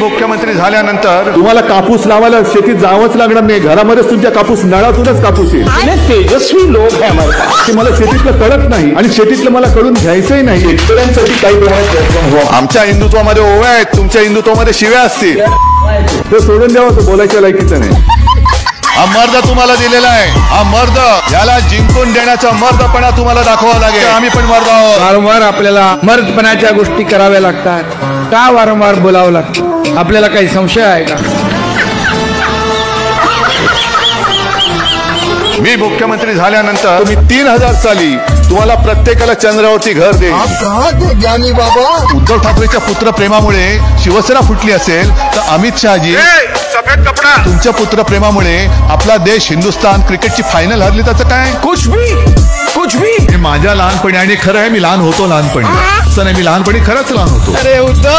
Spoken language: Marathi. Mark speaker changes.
Speaker 1: मुख्यमंत्री झाल्यानंतर
Speaker 2: तुम्हाला कापूस लावायला शेतीत जावंच लागणार नाही, घरामध्येच तुमच्या कापूस नळातूनच कापूस येईल.
Speaker 3: तेजस्वी लोक है हमारे पास.
Speaker 2: ते मला शेतीतलं कळत नाही आणि शेतीतलं मला कळून घ्यायचंही नाही. शेतकऱ्यांसाठी काही प्रमाणात
Speaker 1: आमच्या हिंदुत्वामध्ये ओव्या आहेत, तुमच्या हिंदुत्वामध्ये शिव्या असतील.
Speaker 2: ते सोडून द्यावं, तो बोलायच्या लायकीचं नाही.
Speaker 1: हा मर्द तुम्हाला दिलेला आहे, हा मर्द, याला जिंकून देण्याचा मर्दपणा तुम्हाला दाखवावा लागेल. आम्ही पण मर्द आहोत.
Speaker 3: वारंवार आपल्याला मर्दपणाच्या गोष्टी कराव्या लागतात. का वारंवार बोलावं लागतं? आपल्याला काही संशय आहे का?
Speaker 1: मी मुख्यमंत्री झाल्यानंतर तुम्ही 3000 साली तुम्हाला प्रत्येकाला चंद्रावरती घर दे.
Speaker 2: ज्ञानी बाबा,
Speaker 1: उद्धव ठाकरेच्या पुत्र प्रेमामुळे शिवसेना फुटली असेल तर अमित शहाजी सफेद कपडा तुमच्या पुत्र प्रेमामुळे आपला देश हिंदुस्थान क्रिकेटची फायनल हरली, त्याचं काय?
Speaker 3: कुछ भी
Speaker 1: हे माझ्या लहानपणी, आणि खरं आहे मी लहान होतो लहानपणी, असं नाही, मी लहानपणी खरंच लहान होतो.
Speaker 3: अरे उद्धव